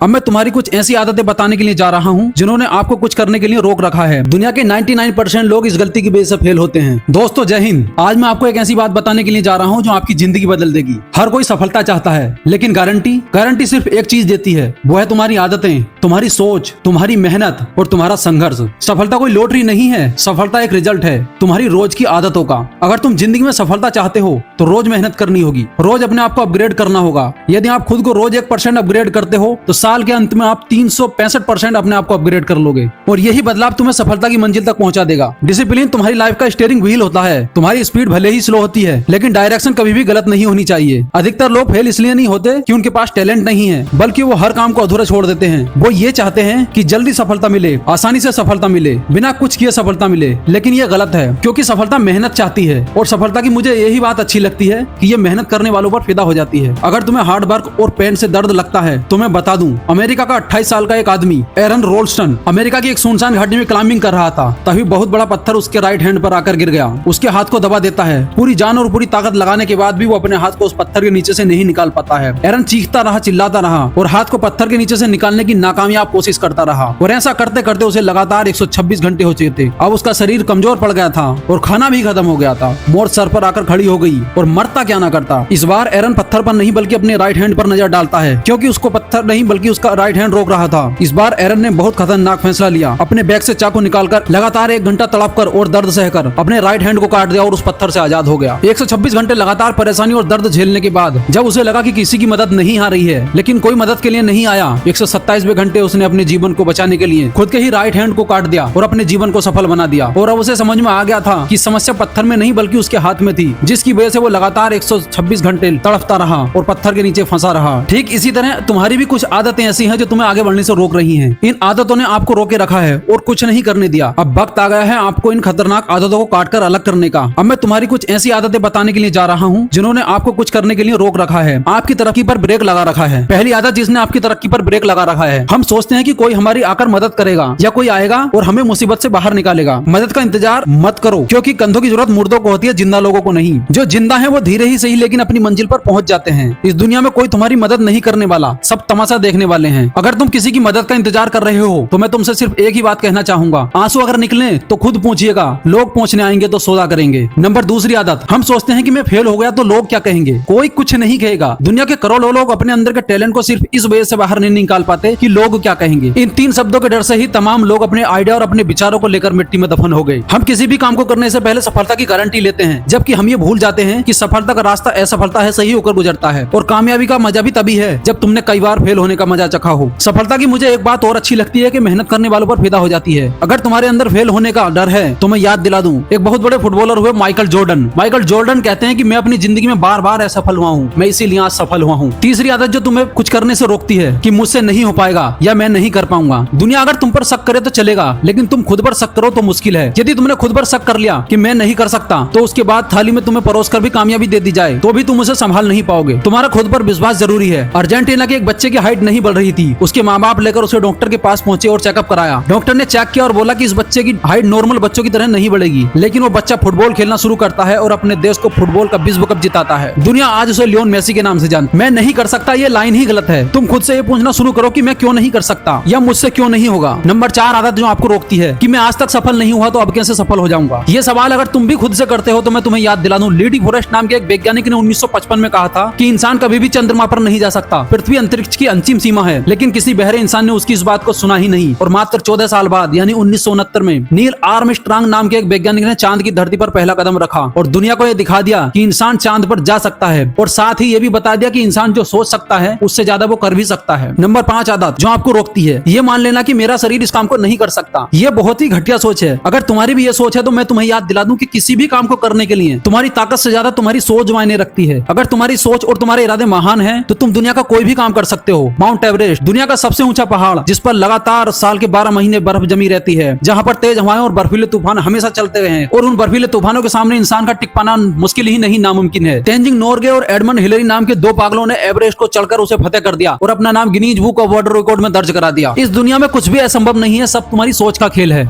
अब मैं तुम्हारी कुछ ऐसी आदतें बताने के लिए जा रहा हूँ जिन्होंने आपको कुछ करने के लिए रोक रखा है। दुनिया के 99% लोग इस गलती की वजह से फेल होते हैं। दोस्तों जय हिंद। आज मैं आपको एक ऐसी बात बताने के लिए जा रहा हूँ जो आपकी जिंदगी बदल देगी। हर कोई सफलता चाहता है, लेकिन गारंटी सिर्फ एक चीज देती है, वो है तुम्हारी आदतें, तुम्हारी सोच, तुम्हारी मेहनत और तुम्हारा संघर्ष। सफलता कोई लॉटरी नहीं है, सफलता एक रिजल्ट है तुम्हारी रोज की आदतों का। अगर तुम जिंदगी में सफलता चाहते हो तो रोज मेहनत करनी होगी, रोज अपने आप को अपग्रेड करना होगा। यदि आप खुद को रोज 1% अपग्रेड करते हो तो साल के अंत में आप 365% अपने आप को अपग्रेड कर लोगे और यही बदलाव तुम्हें सफलता की मंजिल तक पहुंचा देगा। डिसिप्लिन तुम्हारी लाइफ का स्टीयरिंग व्हील होता है। तुम्हारी स्पीड भले ही स्लो होती है, लेकिन डायरेक्शन कभी भी गलत नहीं होनी चाहिए। अधिकतर लोग फेल इसलिए नहीं होते कि उनके पास टैलेंट नहीं है, बल्कि वो हर काम को अधूरा छोड़ देते हैं। वो ये चाहते हैं कि जल्दी सफलता मिले, आसानी से सफलता मिले, बिना कुछ किए सफलता मिले। लेकिन ये गलत है, क्योंकि सफलता मेहनत चाहती है और सफलता की मुझे यही बात अच्छी लगती है कि ये मेहनत करने वालों पर फिदा हो जाती है। अगर तुम्हें हार्ड वर्क और पेन से दर्द लगता है तो मैं बता दूं, अमेरिका का 28 साल का एक आदमी एरन रोल्स्टन अमेरिका की एक सुनसान घाटी में क्लाइंबिंग कर रहा था। तभी बहुत बड़ा पत्थर उसके राइट हैंड पर आकर गिर गया। उसके हाथ को दबा देता है। पूरी जान और पूरी ताकत लगाने के बाद भी वो अपने हाथ को उस पत्थर के नीचे से नहीं निकाल पाता है। एरन चीखता रहा, चिल्लाता रहा और हाथ को पत्थर के नीचे से निकालने की नाकामयाब कोशिश करता रहा और ऐसा करते करते उसे लगातार 126 घंटे हो चुके थे। अब उसका शरीर कमजोर पड़ गया था और खाना भी खत्म हो गया था। मौत सर पर आकर खड़ी हो गई और मरता क्या ना करता। इस बार एरन पत्थर पर नहीं बल्कि अपने राइट हैंड पर नजर डालता है, क्योंकि उसको पत्थर नहीं बल्कि उसका राइट हैंड रोक रहा था। इस बार एरन ने बहुत खतरनाक फैसला लिया। अपने बैग से चाकू निकालकर लगातार 1 घंटा तड़पकर और दर्द सहकर अपने राइट हैंड को काट दिया और उस पत्थर से आजाद हो गया। 126 घंटे लगातार परेशानी और दर्द झेलने के बाद जब उसे लगा कि किसी की मदद नहीं आ रही है, लेकिन कोई मदद के लिए नहीं आया, 127वें घंटे उसने अपने जीवन को बचाने के लिए खुद के ही राइट हैंड को काट दिया और अपने जीवन को सफल बना दिया। और अब उसे समझ में आ गया था कि समस्या पत्थर में नहीं बल्कि उसके हाथ में थी, जिसकी वजह से वो लगातार 126 घंटे तड़पता रहा और पत्थर के नीचे फंसा रहा। ठीक इसी तरह तुम्हारी भी कुछ आदतें ऐसी हैं जो तुम्हें आगे बढ़ने से रोक रही हैं। इन आदतों ने आपको रोके रखा है और कुछ नहीं करने दिया। अब वक्त आ गया है आपको इन खतरनाक आदतों को काटकर अलग करने का। अब मैं तुम्हारी कुछ ऐसी आदतें बताने के लिए जा रहा हूँ जिन्होंने आपको कुछ करने के लिए रोक रखा है, आपकी तरक्की पर ब्रेक लगा रखा है। पहली आदत जिसने आपकी तरक्की पर ब्रेक लगा रखा है, हम सोचते हैं कि कोई हमारी आकर मदद करेगा या कोई आएगा और हमें मुसीबत से बाहर निकालेगा। मदद का इंतजार मत करो, क्योंकि कंधों की जरूरत मुर्दों को होती है, जिंदा लोगों को नहीं। जो जिंदा है वो धीरे ही सही लेकिन अपनी मंजिल पर पहुंच जाते हैं। इस दुनिया में कोई तुम्हारी मदद नहीं करने वाला, सब तमाशा देखने वाले हैं। अगर तुम किसी की मदद का इंतजार कर रहे हो तो मैं तुमसे सिर्फ एक ही बात कहना चाहूंगा, आंसू अगर निकले तो खुद पूछिएगा, लोग पूछने आएंगे तो सौदा करेंगे। नंबर दूसरी आदत, हम सोचते हैं कि मैं फेल हो गया तो लोग क्या कहेंगे। कोई कुछ नहीं कहेगा। दुनिया के करोड़ों लोग अपने अंदर के टैलेंट को सिर्फ इस वजह से बाहर नहीं निकाल पाते कि लोग क्या कहेंगे। इन 3 शब्दों के डर से ही तमाम लोग अपने आइडिया और अपने विचारों को लेकर मिट्टी में दफन हो गए। हम किसी भी काम को करने से पहले सफलता की गारंटी लेते हैं, जबकि हम ये भूल जाते हैं कि सफलता का रास्ता असफलता है सही होकर गुजरता है और कामयाबी का मजा भी तभी है जब तुमने कई बार फेल होने का मजा चखा हो। सफलता की मुझे एक बात और अच्छी लगती है कि मेहनत करने वालों पर फिदा हो जाती है। अगर तुम्हारे अंदर फेल होने का डर है तो मैं याद दिला दूं, एक बहुत बड़े फुटबॉलर हुए माइकल जॉर्डन। माइकल जॉर्डन कहते हैं कि मैं अपनी जिंदगी में बार बार असफल हुआ हूँ, मैं इसीलिए आज सफल हुआ हूँ। तीसरी आदत जो तुम्हें कुछ करने से रोकती है कि मुझसे नहीं हो पाएगा या मैं नहीं कर पाऊंगा। दुनिया अगर तुम पर शक करे तो चलेगा, लेकिन तुम खुद पर शक करो तो मुश्किल है। यदि तुमने खुद पर शक कर लिया कि मैं नहीं कर सकता, तो उसके बाद थाली में तुम्हें परोस कर भी कामयाबी दे दी जाए तो भी तुम उसे संभाल नहीं पाओगे। तुम्हारा खुद पर विश्वास जरूरी है। अर्जेंटीना के एक बच्चे की हाइट नहीं बढ़ रही थी। उसके माँ बाप लेकर उसे डॉक्टर के पास पहुंचे और चेकअप कराया। डॉक्टर ने चेक किया और बोला कि इस बच्चे की हाइट नॉर्मल बच्चों की तरह नहीं बढ़ेगी। लेकिन वो बच्चा फुटबॉल खेलना शुरू करता है और अपने देश को फुटबॉल का विश्व कप जिताता है। दुनिया आज उसे लियोन मेसी के नाम से जानती। मैं नहीं कर सकता ये लाइन ही गलत है। तुम खुद से ये पूछना शुरू करो कि मैं क्यों नहीं कर सकता या मुझसे क्यों नहीं होगा। नंबर 4 आदत जो आपको रोकती है कि मैं आज तक सफल नहीं हुआ तो अब कैसे सफल हो जाऊंगा। ये सवाल अगर तुम भी खुद से करते हो तो मैं तुम्हें याद दिला दूं, लीडी फॉरेस्ट नाम के एक वैज्ञानिक ने 1955 में कहा था कि इंसान कभी भी चंद्रमा पर नहीं जा सकता। पृथ्वी अंतरिक्ष की अंतिम सीमा है। लेकिन किसी बहरे इंसान ने उसकी इस बात को सुना ही नहीं और मात्र 14 साल बाद यानी 1969 में नील आर्मस्ट्रांग नाम के एक वैज्ञानिक ने चांद की धरती पर पहला कदम रखा और दुनिया को यह दिखा दिया कि इंसान चांद पर जा सकता है और साथ ही ये भी बता दिया कि इंसान जो सोच सकता है उससे ज्यादा वो कर भी सकता है। नंबर 5 आदत जो आपको रोकती है, ये मान लेना कि मेरा शरीर इस काम को नहीं कर सकता। ये बहुत ही घटिया सोच है। अगर तुम्हारी भी ये सोच है तो मैं तुम्हें याद दिला दूं कि किसी भी काम को करने के लिए तुम्हारी ताकत से ज्यादा तुम्हारी सोच मायने रखती है। अगर तुम्हारी सोच और तुम्हारे इरादे महान हैं तो तुम दुनिया का कोई भी काम कर सकते हो। माउंट एवरेस्ट दुनिया का सबसे ऊंचा पहाड़, जिस पर लगातार साल के 12 महीने बर्फ जमी रहती है, जहां पर तेज हवाएं और बर्फीले तूफान हमेशा चलते रहे और उन बर्फीले तूफानों के सामने इंसान का टिक पाना मुश्किल ही नहीं नामुमकिन है। तेंजिंग नोर्गे और एडमंड हिलरी नाम के 2 पागलों ने एवरेस्ट को चढ़कर उसे फतेह कर दिया और अपना नाम Guinness book of world record में दर्ज करा दिया। इस दुनिया में कुछ भी असंभव नहीं है, सब तुम्हारी सोच का खेल है।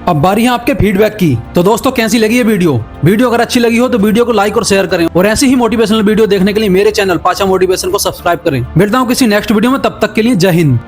अब बारी है आपके फीडबैक की। तो दोस्तों कैसी लगी ये वीडियो अगर अच्छी लगी हो तो वीडियो को लाइक और शेयर करें और ऐसी ही मोटिवेशनल वीडियो देखने के लिए मेरे चैनल पाचा मोटिवेशन को सब्सक्राइब करें। मिलता हूं किसी नेक्स्ट वीडियो में, तब तक के लिए जय हिंद।